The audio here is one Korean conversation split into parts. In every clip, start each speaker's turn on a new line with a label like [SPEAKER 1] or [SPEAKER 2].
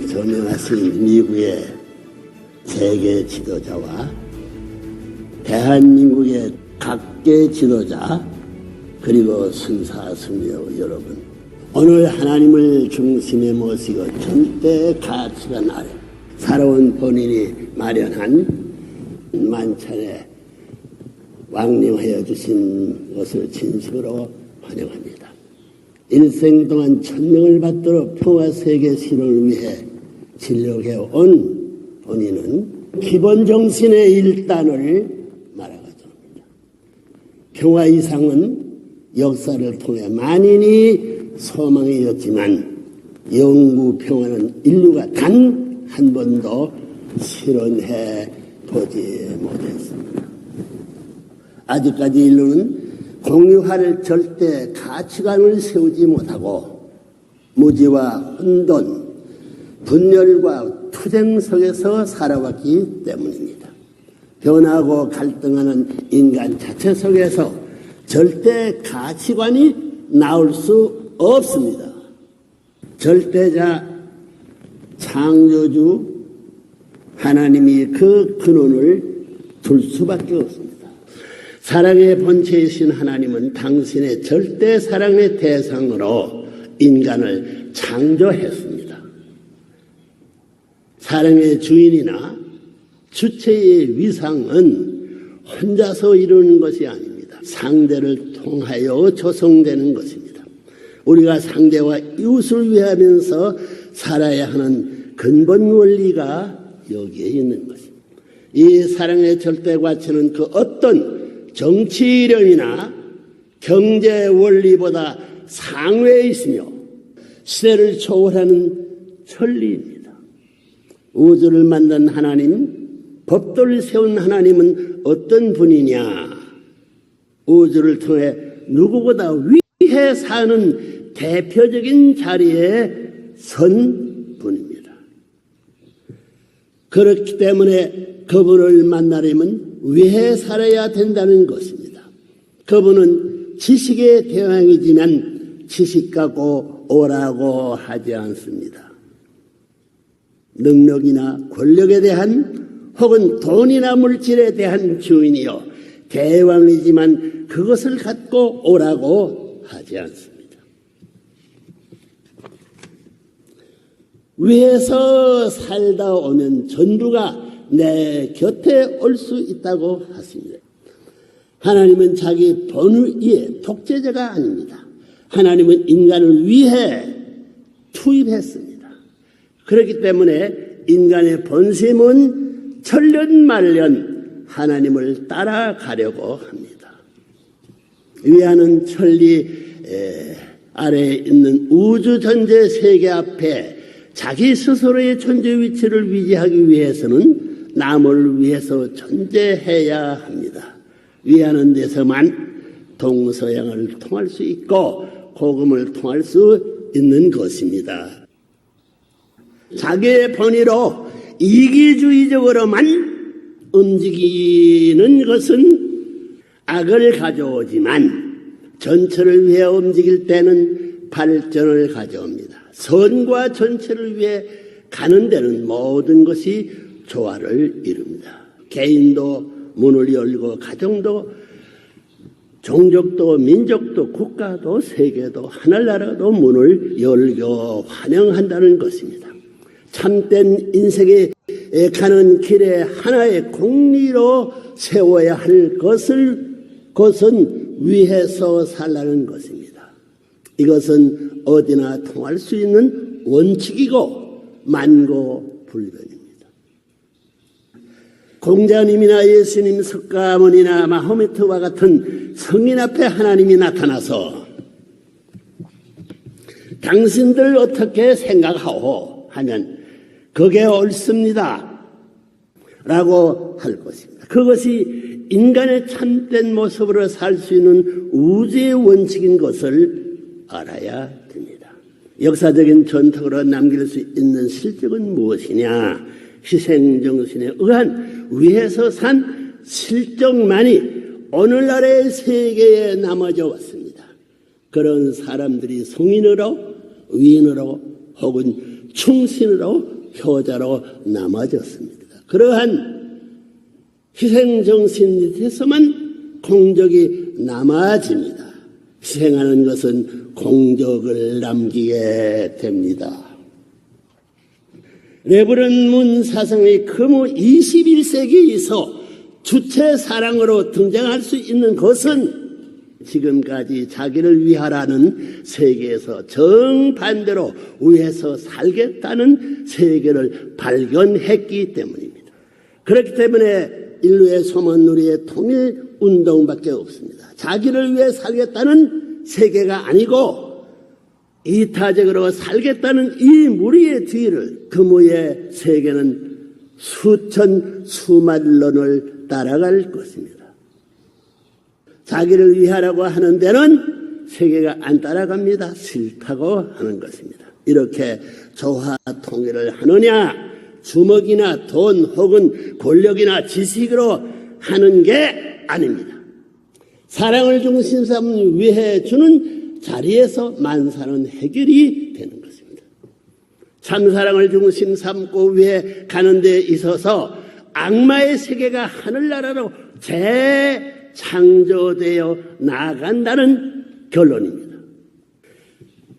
[SPEAKER 1] 저명하신 미국의 세계 지도자와 대한민국의 각계 지도자 그리고 순사승려 여러분, 오늘 하나님을 중심에 모시고 절대 가치관 아래 살아온 본인이 마련한 만찬에 왕림하여 주신 것을 진심으로 환영합니다. 일생 동안 천명을 받도록 평화세계 실현을 위해 진력해온 본인은 기본 정신의 일단을 말하고자 합니다. 평화 이상은 역사를 통해 만인이 소망이었지만 영구 평화는 인류가 단 한 번도 실현해 보지 못했습니다. 아직까지 인류는 공유할 절대 가치관을 세우지 못하고 무지와 혼돈, 분열과 투쟁 속에서 살아왔기 때문입니다. 변하고 갈등하는 인간 자체 속에서 절대 가치관이 나올 수 없습니다. 절대자 창조주 하나님이 그 근원을 둘 수밖에 없습니다. 사랑의 본체이신 하나님은 당신의 절대 사랑의 대상으로 인간을 창조했습니다. 사랑의 주인이나 주체의 위상은 혼자서 이루는 것이 아닙니다. 상대를 통하여 조성되는 것입니다. 우리가 상대와 이웃을 위하면서 살아야 하는 근본 원리가 여기에 있는 것입니다. 이 사랑의 절대 가치는 그 어떤 정치 이념이나 경제 원리보다 상회에 있으며 시대를 초월하는 천리입니다. 우주를 만든 하나님, 법도를 세운 하나님은 어떤 분이냐? 우주를 통해 누구보다 위해 사는 대표적인 자리에 선 분입니다. 그렇기 때문에 그분을 만나려면 위해 살아야 된다는 것입니다. 그분은 지식의 대왕이지만 지식 갖고 오라고 하지 않습니다. 능력이나 권력에 대한 혹은 돈이나 물질에 대한 주인이요 대왕이지만 그것을 갖고 오라고 하지 않습니다. 위에서 살다 오면 전부가 내 곁에 올 수 있다고 하십니다. 하나님은 자기 본의의 독재자가 아닙니다. 하나님은 인간을 위해 투입했습니다. 그렇기 때문에 인간의 본심은 천년만년 하나님을 따라가려고 합니다. 위하는 천리 아래에 있는 우주 전체 세계 앞에 자기 스스로의 존재 위치를 위지하기 위해서는 남을 위해서 존재해야 합니다. 위하는 데서만 동서양을 통할 수 있고 복음을 통할 수 있는 것입니다. 자기의 본의로 이기주의적으로만 움직이는 것은 악을 가져오지만 전체를 위해 움직일 때는 발전을 가져옵니다. 선과 전체를 위해 가는 데는 모든 것이 조화를 이룹니다. 개인도 문을 열고 가정도 종족도 민족도 국가도 세계도 하늘나라도 문을 열고 환영한다는 것입니다. 참된 인생에 가는 길에 하나의 공리로 세워야 할 것은 위해서 살라는 것입니다. 이것은 어디나 통할 수 있는 원칙이고 만고불변입니다. 공자님이나 예수님, 석가모니나 마호메트와 같은 성인 앞에 하나님이 나타나서 당신들 어떻게 생각하오 하면 그게 옳습니다 라고 할 것입니다. 그것이 인간의 참된 모습으로 살 수 있는 우주의 원칙인 것을 알아야 됩니다. 역사적인 전통으로 남길 수 있는 실적은 무엇이냐? 희생정신에 의한 위에서 산 실적만이 오늘날의 세계에 남아져 왔습니다. 그런 사람들이 성인으로 위인으로 혹은 충신으로 효자로 남아졌습니다. 그러한 희생정신 밑에서만 공적이 남아집니다. 희생하는 것은 공적을 남기게 됩니다. 레브런 문 사상의 금호 21세기에서 주체 사랑으로 등장할 수 있는 것은 지금까지 자기를 위하라는 세계에서 정반대로 위해서 살겠다는 세계를 발견했기 때문입니다. 그렇기 때문에 인류의 소망누리의 통일운동밖에 없습니다. 자기를 위해 살겠다는 세계가 아니고 이타적으로 살겠다는 이 무리의 뒤를 금호의 세계는 수만 년을 따라갈 것입니다. 자기를 위하라고 하는 데는 세계가 안 따라갑니다. 싫다고 하는 것입니다. 이렇게 조화 통일을 하느냐, 주먹이나 돈 혹은 권력이나 지식으로 하는 게 아닙니다. 사랑을 중심 삼는 위해 주는 자리에서 만사는 해결이 되는 것입니다. 참사랑을 중심 삼고 위해 가는 데 있어서 악마의 세계가 하늘나라로 재창조되어 나아간다는 결론입니다.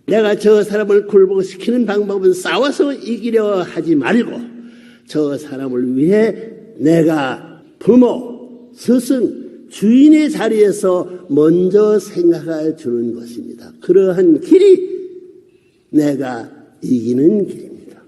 [SPEAKER 1] 내가 저 사람을 굴복시키는 방법은 싸워서 이기려 하지 말고 저 사람을 위해 내가 부모, 스승, 주인의 자리에서 먼저 생각해 주는 것입니다. 그러한 길이 내가 이기는 길입니다.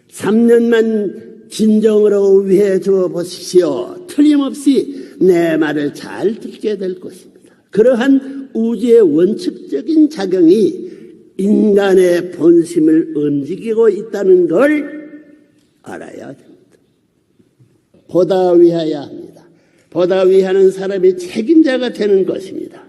[SPEAKER 1] 3년만 진정으로 위해 주어 보십시오. 틀림없이 내 말을 잘 듣게 될 것입니다. 그러한 우주의 원칙적인 작용이 인간의 본심을 움직이고 있다는 걸 알아야 됩니다. 보다 위하여야 합니다. 보다 위하는 사람이 책임자가 되는 것입니다.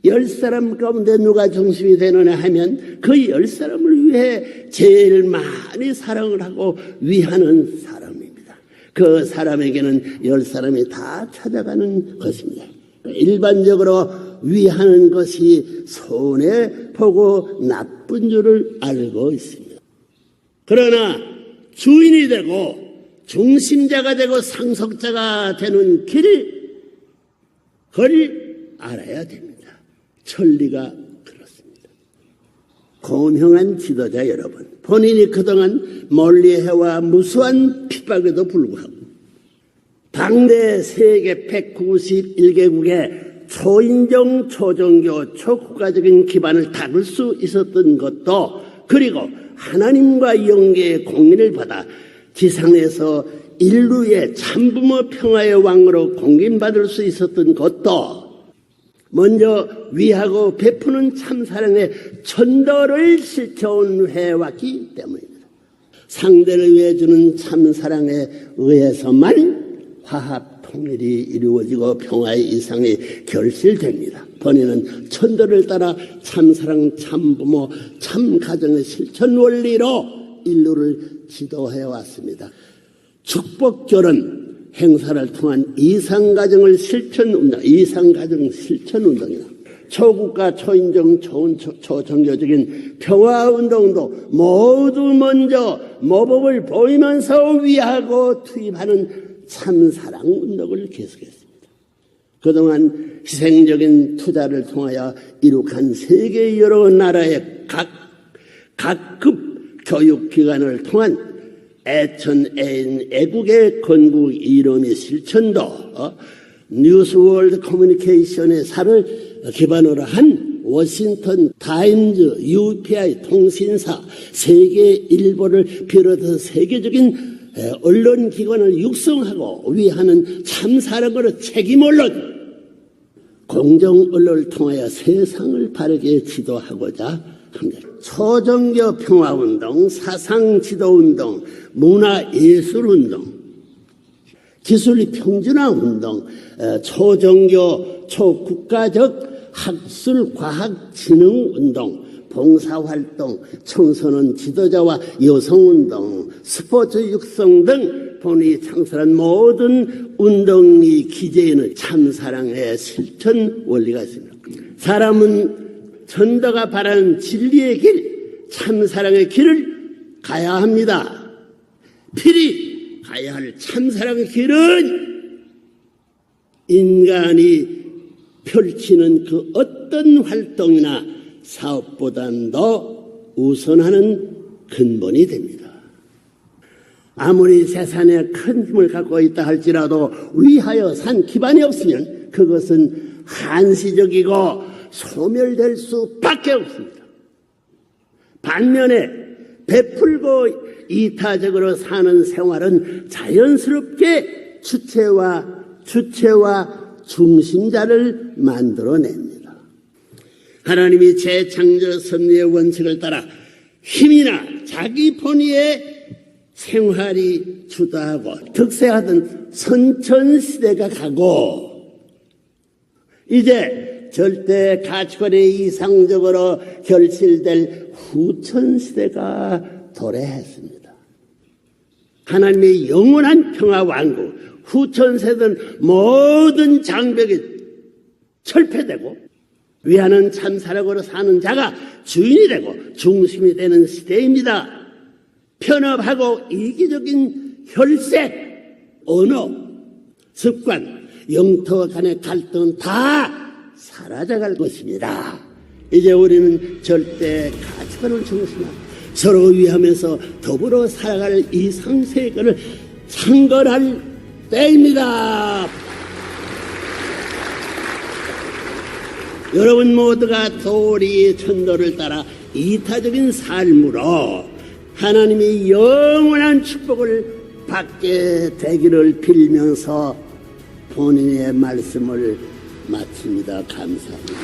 [SPEAKER 1] 10사람 가운데 누가 중심이 되느냐 하면 그 10사람을 위해 제일 많이 사랑을 하고 위하는 사람입니다. 그 사람에게는 10사람이 다 찾아가는 것입니다. 일반적으로 위하는 것이 손해보고 나쁜 줄을 알고 있습니다. 그러나 주인이 되고 중심자가 되고 상속자가 되는 길을 알아야 됩니다. 천리가 그렇습니다. 고명한 지도자 여러분, 본인이 그동안 멀리해와 무수한 핍박에도 불구하고 당대 세계 191개국의 초인종, 초종교, 초국가적인 기반을 닦을 수 있었던 것도, 그리고 하나님과 영계의 공인을 받아 지상에서 인류의 참부모 평화의 왕으로 공인받을 수 있었던 것도 먼저 위하고 베푸는 참사랑의 천도를 실천해 왔기 때문입니다. 상대를 위해 주는 참사랑에 의해서만 화합 통일이 이루어지고 평화의 이상이 결실됩니다. 본인은 천도를 따라 참사랑, 참부모, 참가정의 실천 원리로 인류를 지도해 왔습니다. 축복결혼 행사를 통한 이상가정 실천운동이나 초국가, 초인종, 초종교적인 평화운동도 모두 먼저 모범을 보이면서 위하고 투입하는 참사랑운동을 계속했습니다. 그동안 희생적인 투자를 통하여 이룩한 세계 여러 나라의 각급 교육기관을 통한 애국의 건국 이름의 실천도 뉴스월드 커뮤니케이션의 사를 기반으로 한 워싱턴 타임즈, UPI 통신사, 세계일보를 비롯해서 세계적인 언론기관을 육성하고 위하는 참사랑으로 책임을 공정언론을 통하여 세상을 바르게 지도하고자 합니다. 초종교 평화운동, 사상지도운동, 문화예술운동, 기술의 평준화운동, 초종교, 초국가적 학술과학진흥운동, 봉사활동, 청소년 지도자와 여성운동, 스포츠 육성 등 본인이 창설한 모든 운동의 기재에는 참사랑의 실천 원리가 있습니다. 사람은 전도가 바라는 진리의 길, 참사랑의 길을 가야 합니다. 필히 가야 할 참사랑의 길은 인간이 펼치는 그 어떤 활동이나 사업보다는 더 우선하는 근본이 됩니다. 아무리 세상에 큰 힘을 갖고 있다 할지라도 위하여 산 기반이 없으면 그것은 한시적이고 소멸될 수밖에 없습니다. 반면에 베풀고 이타적으로 사는 생활은 자연스럽게 주체와 중심자를 만들어냅니다. 하나님이 재창조 섭리의 원칙을 따라 힘이나 자기 본의의 생활이 주도하고 득세하던 선천시대가 가고 이제 절대 가치관에 이상적으로 결실될 후천시대가 도래했습니다. 하나님의 영원한 평화 왕국, 후천세대는 모든 장벽이 철폐되고 위하는 참사랑으로 사는 자가 주인이 되고 중심이 되는 시대입니다. 편협하고 이기적인 혈색, 언어, 습관, 영토 간의 갈등은 다 사라져갈 것입니다. 이제 우리는 절대 가치관을 중심하고 서로 위하면서 더불어 살아갈 이 상세계를 창건할 때입니다. 여러분 모두가 도리의 천도를 따라 이타적인 삶으로 하나님의 영원한 축복을 받게 되기를 빌면서 본인의 말씀을 마칩니다. 감사합니다.